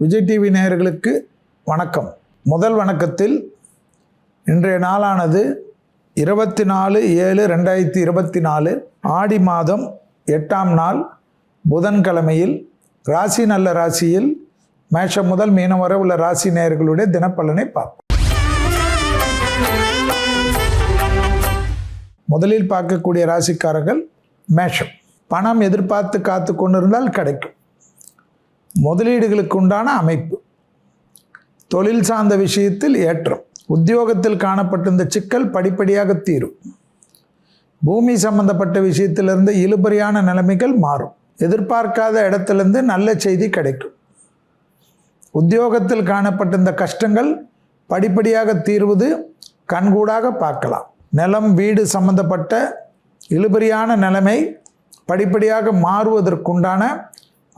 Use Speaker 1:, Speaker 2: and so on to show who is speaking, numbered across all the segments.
Speaker 1: Vijay TV நேயர்களுக்கு வணக்கம். முதல் வணக்கத்தில் இன்றைய நாளானது 24/7/2024 ஆடி மாதம் 8ஆம் நாள் புதன்கிழமையில் ராசி நல்ல ராசியில் மேஷம் முதல் மீனம் வரை உள்ள ராசி நேயர்களுடைய தினப்பலனை பார்ப்போம். முதலில் பார்க்கக்கூடிய ராசிக்காரர்கள் மேஷம். பணம் எதிர்பார்த்து காத்து கொண்டிருந்தால் கிடைக்கும். முதலீடுகளுக்கு உண்டான அமைப்பு. தொழில் சார்ந்த விஷயத்தில் ஏற்றம். உத்தியோகத்தில் காணப்பட்டிருந்த சிக்கல் படிப்படியாக தீரும். பூமி சம்பந்தப்பட்ட விஷயத்திலிருந்து இழுபறியான நிலைமைகள் மாறும். எதிர்பார்க்காத இடத்திலிருந்து நல்ல செய்தி கிடைக்கும். உத்தியோகத்தில் காணப்பட்டிருந்த கஷ்டங்கள் படிப்படியாக தீர்வது கண்கூடாக பார்க்கலாம். நிலம் வீடு சம்பந்தப்பட்ட இழுபறியான நிலைமை படிப்படியாக மாறுவதற்குண்டான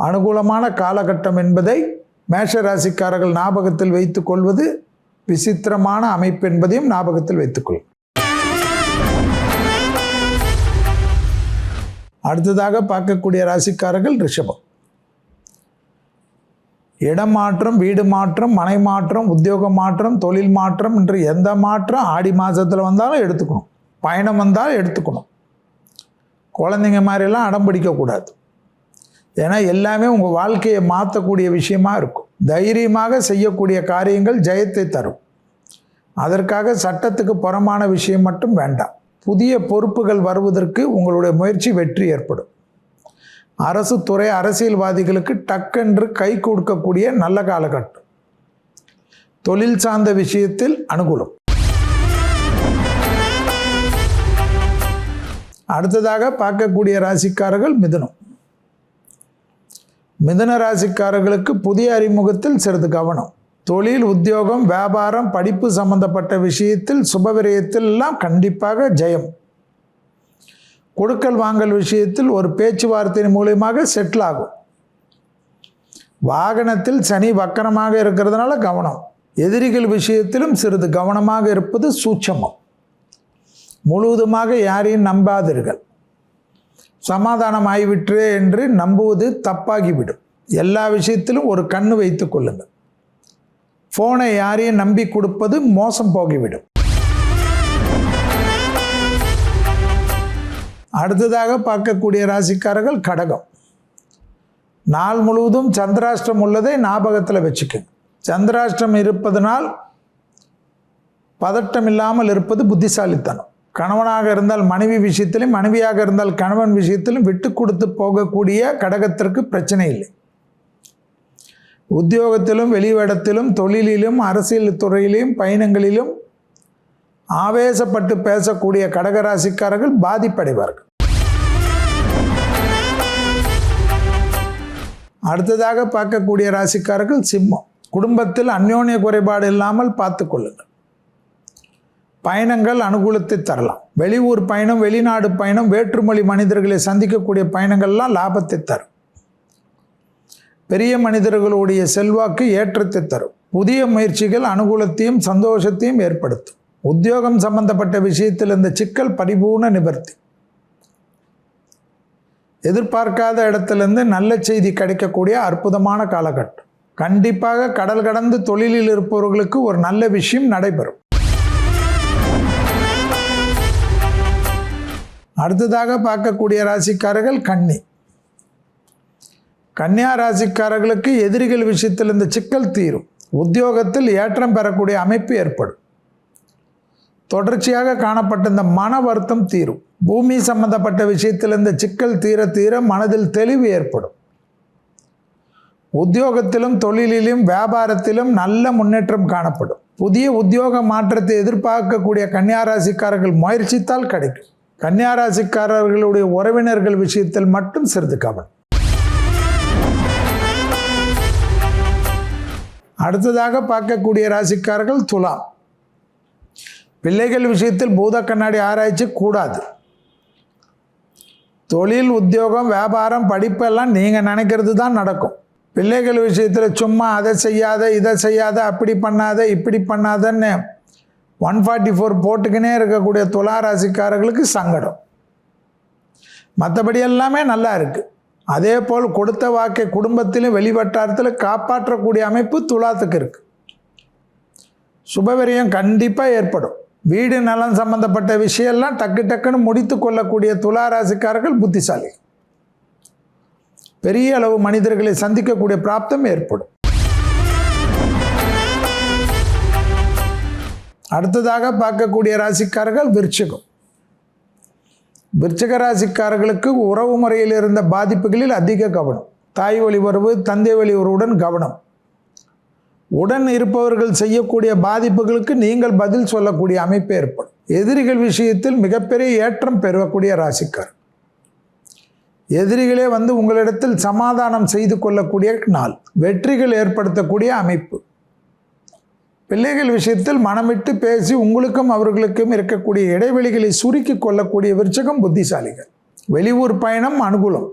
Speaker 1: அனுகூலமான காலகட்டம் என்பதை மேஷ ராசிக்காரர்கள் ஞாபகத்தில் வைத்துக் கொள்வது விசித்திரமான அமைப்பு என்பதையும் ஞாபகத்தில் வைத்துக்கொள்ளும். அடுத்ததாக பார்க்கக்கூடிய ராசிக்காரர்கள் ரிஷபம். இடம் மாற்றம், வீடு மாற்றம், மனை மாற்றம், உத்தியோக மாற்றம், தொழில் மாற்றம் என்று எந்த மாற்றம் ஆடி மாதத்தில் வந்தாலும் எடுத்துக்கணும். பயணம் வந்தால் எடுத்துக்கணும். குழந்தைங்க மாதிரிலாம் அடம் பிடிக்கக்கூடாது. ஏன்னா எல்லாமே உங்கள் வாழ்க்கையை மாற்றக்கூடிய விஷயமா இருக்கும். தைரியமாக செய்யக்கூடிய காரியங்கள் ஜெயத்தை தரும். அதற்காக சட்டத்துக்கு புறமான விஷயம் மட்டும் வேண்டாம். புதிய பொறுப்புகள் வருவதற்கு உங்களுடைய முயற்சி வெற்றி ஏற்படும். அரசு துறை அரசியல்வாதிகளுக்கு டக்கென்று கை கொடுக்கக்கூடிய நல்ல காலகட்டம். தொழில் சார்ந்த விஷயத்தில் அனுகூலம். அடுத்ததாக பார்க்கக்கூடிய ராசிக்காரர்கள் மிதுனம். மிதுன ராசிக்காரர்களுக்கு புதிய அறிமுகத்தில் சிறிது கவனம். தொழில், உத்தியோகம், வியாபாரம், படிப்பு சம்பந்தப்பட்ட விஷயத்தில் சுபவிரயத்தில் எல்லாம் கண்டிப்பாக ஜெயம். கொடுக்கல் வாங்கல் விஷயத்தில் ஒரு பேச்சுவார்த்தையின் மூலமாக செட்டில் ஆகும். வாகனத்தில் சனி வக்கரமாக இருக்கிறதுனால கவனம். எதிரிகள் விஷயத்திலும் சிறிது கவனமாக இருப்பது சூட்சமம். முழுவதுமாக யாரையும் நம்பாதீர்கள். சமாதானம் ஆகிவிட்டு என்று நம்புவது தப்பாகிவிடும். எல்லா விஷயத்திலும் ஒரு கண்ணு வைத்துக் கொள்ளுங்கள். ஃபோனை யாரையும் நம்பி கொடுப்பது மோசம் போகிவிடும். அடுத்ததாக பார்க்கக்கூடிய ராசிக்காரர்கள் கடகம். நாள் முழுவதும் சந்திராஷ்டிரம் உள்ளதை ஞாபகத்தில் வச்சுக்கோங்க. சந்திராஷ்டிரம் இருப்பதனால் பதட்டம் இல்லாமல் இருப்பது புத்திசாலித்தனம். கணவனாக இருந்தால் மனைவி விஷயத்திலும், மனைவியாக இருந்தால் கணவன் விஷயத்திலும் விட்டு கொடுத்து போகக்கூடிய கடகத்திற்கு பிரச்சனை இல்லை. உத்தியோகத்திலும், வெளிவேடத்திலும், தொழிலிலும், அரசியல் துறையிலும், பயணங்களிலும் ஆவேசப்பட்டு பேசக்கூடிய கடகராசிக்காரர்கள் பாதிப்படைவார்கள். அடுத்ததாக பார்க்கக்கூடிய ராசிக்காரர்கள் சிம்மம். குடும்பத்தில் அந்யோன்ய குறைபாடு இல்லாமல் பார்த்து கொள்ளுங்கள். பயணங்கள் அனுகூலத்தை தரலாம். வெளியூர் பயணம், வெளிநாடு பயணம், வேற்றுமொழி மனிதர்களை சந்திக்கக்கூடிய பயணங்கள்லாம் லாபத்தை தரும். பெரிய மனிதர்களுடைய செல்வாக்கு ஏற்றத்தை தரும். புதிய முயற்சிகள் அனுகூலத்தையும் சந்தோஷத்தையும் ஏற்படுத்தும். உத்தியோகம் சம்பந்தப்பட்ட விஷயத்தில் இந்த சிக்கல் பரிபூர்ண நிவர்த்தி. எதிர்பார்க்காத இடத்திலிருந்து நல்ல செய்தி கிடைக்கக்கூடிய அற்புதமான காலகட்டம். கண்டிப்பாக கடல் கடந்து தொழிலில் இருப்பவர்களுக்கு ஒரு நல்ல விஷயம் நடைபெறும். அடுத்ததாக பார்க்கக்கூடிய ராசிக்காரர்கள் கன்னி. கன்னியா ராசிக்காரர்களுக்கு எதிரிகள் விஷயத்தில் இந்த சிக்கல் தீரும். உத்தியோகத்தில் ஏற்றம் பெறக்கூடிய அமைப்பு ஏற்படும். தொடர்ச்சியாக காணப்பட்ட இந்த மன வருத்தம் தீரும். பூமி சம்பந்தப்பட்ட விஷயத்தில் இந்த சிக்கல் தீர தீர மனதில் தெளிவு ஏற்படும். உத்தியோகத்திலும், தொழிலிலும், வியாபாரத்திலும் நல்ல முன்னேற்றம் காணப்படும். புதிய உத்தியோக மாற்றத்தை எதிர்பார்க்கக்கூடிய கன்னியா ராசிக்காரர்கள் முயற்சித்தால் கிடைக்கும். கன்னியா ராசிக்காரர்களுடைய உறவினர்கள் விஷயத்தில் மட்டும் சிறிது கவனம். அடுத்ததாக பார்க்கக்கூடிய ராசிக்காரர்கள் துலாம். பிள்ளைகள் விஷயத்தில் பூத கண்ணாடி ஆராய்ச்சி கூடாது. தொழில், உத்தியோகம், வியாபாரம், படிப்பெல்லாம் நீங்கள் நினைக்கிறது தான் நடக்கும். பிள்ளைகள் விஷயத்தில் சும்மா அதை செய்யாத, இதை செய்யாத, அப்படி பண்ணாத, இப்படி பண்ணாதன்னு 144 போட்டுக்கினே இருக்கக்கூடிய துலா ராசிக்காரர்களுக்கு சங்கடம். மற்றபடி எல்லாமே நல்லா இருக்குது. அதே போல் கொடுத்த வாக்கை குடும்பத்திலும் வெளிவட்டாரத்தில் காப்பாற்றக்கூடிய அமைப்பு துலாத்துக்கு இருக்குது. சுபவிரயம் கண்டிப்பாக ஏற்படும். வீடு நலன் சம்பந்தப்பட்ட விஷயம்லாம் டக்கு டக்குன்னு முடித்து கொள்ளக்கூடிய துலா ராசிக்காரர்கள் புத்திசாலி. பெரிய அளவு மனிதர்களை சந்திக்கக்கூடிய பிராப்தம் ஏற்படும். அடுத்ததாக பார்க்கக்கூடிய ராசிக்காரர்கள் விருச்சிகம். விருச்சிக ராசிக்காரர்களுக்கு உறவு முறையில் இருந்த பாதிப்புகளில் அதிக கவனம். தாய் வழி உறவு, தந்தை வழி உறவுடன் கவனம். உடன் இருப்பவர்கள் செய்யக்கூடிய பாதிப்புகளுக்கு நீங்கள் பதில் சொல்லக்கூடிய அமைப்பு ஏற்படும். எதிரிகள் விஷயத்தில் மிகப்பெரிய ஏற்றம் பெறக்கூடிய ராசிக்கார். எதிரிகளே வந்து உங்களிடத்தில் சமாதானம் செய்து கொள்ளக்கூடிய நாள். வெற்றிகள் ஏற்படுத்தக்கூடிய அமைப்பு. பிள்ளைகள் விஷயத்தில் மனமிட்டு பேசி உங்களுக்கும் அவர்களுக்கும் இருக்கக்கூடிய இடைவெளிகளை சுருக்கி கொள்ளக்கூடிய விருச்சிகம் புத்திசாலிகள். வெளியூர் பயணம் அனுகூலம்.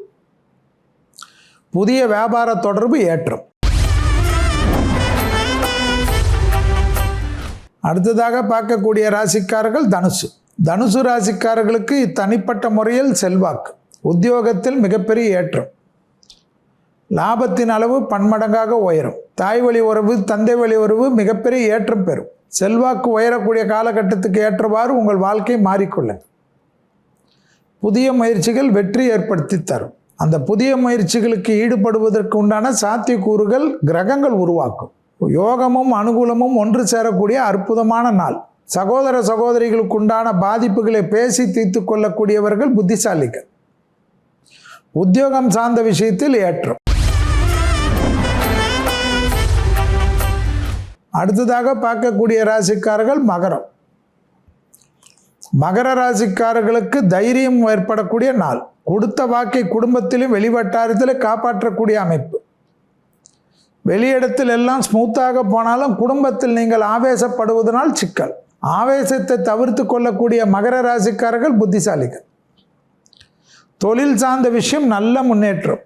Speaker 1: புதிய வியாபார தொடர்பு ஏற்றம். அடுத்ததாக பார்க்கக்கூடிய ராசிக்காரர்கள் தனுசு. தனுசு ராசிக்காரர்களுக்கு தனிப்பட்ட முறையில் செல்வாக்கு. உத்தியோகத்தில் மிகப்பெரிய ஏற்றம். லாபத்தின் அளவு பன்மடங்காக உயரும். தாய் வழி உறவு, தந்தை வழி உறவு மிகப்பெரிய ஏற்றம் பெறும். செல்வாக்கு உயரக்கூடிய காலகட்டத்துக்கு ஏற்றவாறு உங்கள் வாழ்க்கை மாறிக்கொள்ளுங்கள். புதிய முயற்சிகள் வெற்றி ஏற்படுத்தி தரும். அந்த புதிய முயற்சிகளுக்கு ஈடுபடுவதற்கு உண்டான சாத்தியக்கூறுகள் கிரகங்கள் உருவாக்கும். யோகமும் அனுகூலமும் ஒன்று சேரக்கூடிய அற்புதமான நாள். சகோதர சகோதரிகளுக்கு உண்டான பாதிப்புகளை பேசி தீர்த்து கொள்ளக்கூடியவர்கள் புத்திசாலிகள். உத்தியோகம் சார்ந்த விஷயத்தில் ஏற்றம். அடுத்ததாக பார்க்கக்கூடிய ராசிக்காரர்கள் மகரம். மகர ராசிக்காரர்களுக்கு தைரியம் ஏற்படக்கூடிய நாள். கொடுத்த வாக்கை குடும்பத்திலும் வெளிவட்டாரத்திலும் காப்பாற்றக்கூடிய அமைப்பு. வெளியிடத்தில் எல்லாம் ஸ்மூத்தாக போனாலும் குடும்பத்தில் நீங்கள் ஆவேசப்படுவதனால் சிக்கல். ஆவேசத்தை தவிர்த்து கொள்ளக்கூடிய மகர ராசிக்காரர்கள் புத்திசாலிகள். தொழில் சார்ந்த விஷயம் நல்ல முன்னேற்றம்.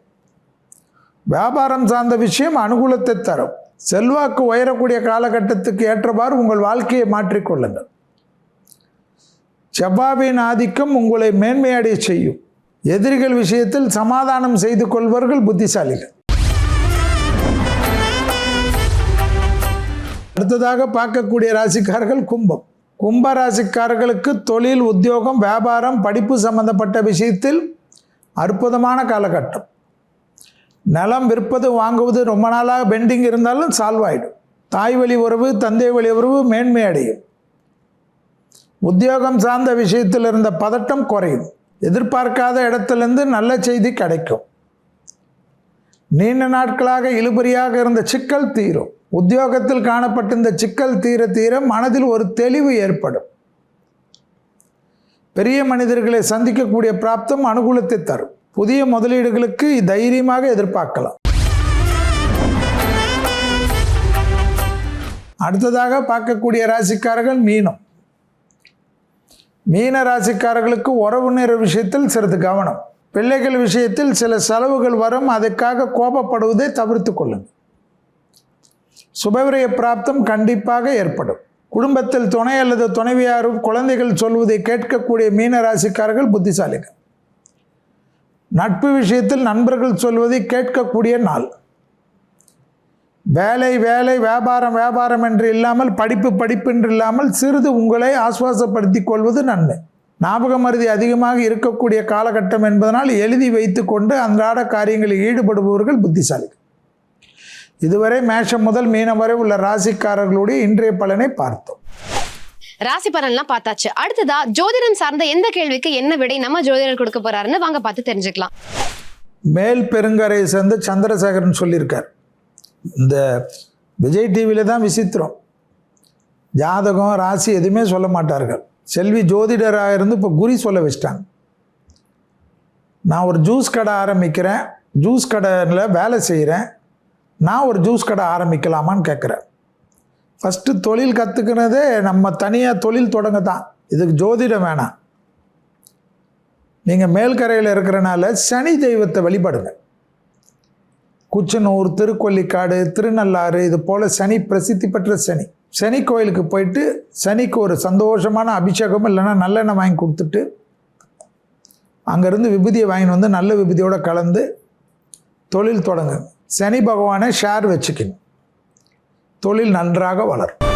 Speaker 1: வியாபாரம் சார்ந்த விஷயம் அனுகூலத்தை தரும். செல்வாக்கு உயரக்கூடிய காலகட்டத்துக்கு ஏற்றவாறு உங்கள் வாழ்க்கையை மாற்றிக்கொள்ளுங்கள். செவ்வாயின் ஆதிக்கம் உங்களை மேன்மையடைய செய்யும். எதிரிகள் விஷயத்தில் சமாதானம் செய்து கொள்வர்கள் புத்திசாலிகள். அடுத்ததாக பார்க்கக்கூடிய ராசிக்காரர்கள் கும்பம். கும்ப ராசிக்காரர்களுக்கு தொழில், உத்தியோகம், வியாபாரம், படிப்பு சம்பந்தப்பட்ட விஷயத்தில் அற்புதமான காலகட்டம். நிலம் விற்பது வாங்குவது ரொம்ப நாளாக பெண்டிங் இருந்தாலும் சால்வ் ஆகிடும். தாய் வழி உறவு, தந்தை வழி உறவு மேன்மை அடையும். உத்தியோகம் சார்ந்த விஷயத்தில் இருந்த பதட்டம் குறையும். எதிர்பார்க்காத இடத்திலிருந்து நல்ல செய்தி கிடைக்கும். நீண்ட நாட்களாக இழுபறியாக இருந்த சிக்கல் தீரும். உத்தியோகத்தில் காணப்பட்ட இந்த சிக்கல் தீர தீர மனதில் ஒரு தெளிவு ஏற்படும். பெரிய மனிதர்களை சந்திக்கக்கூடிய பிராப்தம் அனுகூலத்தை தரும். புதிய முதலீடுகளுக்கு தைரியமாக எதிர்பார்க்கலாம். அடுத்ததாக பார்க்கக்கூடிய ராசிக்காரர்கள் மீனம். மீன ராசிக்காரர்களுக்கு உறவினர் விஷயத்தில் சிறிது கவனம். பிள்ளைகள் விஷயத்தில் சில செலவுகள் வரும். அதற்காக கோபப்படுவதை தவிர்த்து கொள்ளுங்கள். சுபவிரய பிராப்தம் கண்டிப்பாக ஏற்படும். குடும்பத்தில் துணை அல்லது துணைவியாரும் குழந்தைகள் சொல்வதை கேட்கக்கூடிய மீன ராசிக்காரர்கள் புத்திசாலிகள். நட்பு விஷயத்தில் நண்பர்கள் சொல்வதை கேட்கக்கூடிய நாள். வேலை வேலை, வியாபாரம் வியாபாரம் என்று இல்லாமல், படிப்பு படிப்பு என்று இல்லாமல் சிறிது உங்களை ஆசுவாசப்படுத்திக் கொள்வது நன்மை. ஞாபக மருதி அதிகமாக இருக்கக்கூடிய காலகட்டம் என்பதனால் எழுதி வைத்து கொண்டு அன்றாட காரியங்களில் ஈடுபடுபவர்கள் புத்திசாலிகள். இதுவரை மேஷம் முதல் மீனம் வரை உள்ள ராசிக்காரர்களுடைய இன்றைய பலனை பார்த்தோம்.
Speaker 2: ராசி பலன்லாம் பார்த்தாச்சு. அடுத்ததா ஜோதிடம் சார்ந்த எந்த கேள்விக்கு என்ன விடை நம்ம ஜோதிடர் கொடுக்க போறாருன்னு வாங்க பார்த்து தெரிஞ்சுக்கலாம்.
Speaker 1: மேல் பெருங்கரையை சேர்ந்த சந்திரசேகரன் சொல்லியிருக்கார். இந்த விஜய் டிவியில் தான் விசித்திரம். ஜாதகம் ராசி எதுவுமே சொல்ல மாட்டார்கள். செல்வி ஜோதிடராக இருந்து இப்போ குறி சொல்ல வச்சிட்டாங்க. நான் ஒரு ஜூஸ் கடை ஆரம்பிக்கிறேன், ஜூஸ் கடையில் வேலை செய்கிறேன், நான் ஒரு ஜூஸ் கடை ஆரம்பிக்கலாமான்னு கேட்குறேன். ஃபஸ்ட்டு தொழில் கற்றுக்கிறதே நம்ம தனியாக தொழில் தொடங்க தான். இதுக்கு ஜோதிடம் வேணாம். நீங்கள் மேல்கரையில் இருக்கிறனால சனி தெய்வத்தை வழிபடுங்க. குச்சனூர், திருக்கொல்லிக்காடு, திருநள்ளாறு இது போல் சனி பிரசித்தி பெற்ற சனி கோயிலுக்கு போயிட்டு சனிக்கு ஒரு சந்தோஷமான அபிஷேகம் இல்லைன்னா நல்லெண்ணெய் வாங்கி கொடுத்துட்டு அங்கேருந்து விபூதியை வாங்கின்னு வந்து நல்ல விபூதியோடு கலந்து தொழில் தொடங்குங்க. சனி பகவானை ஷேர் வச்சுக்கணும். தொழில் நன்றாக வளரும்.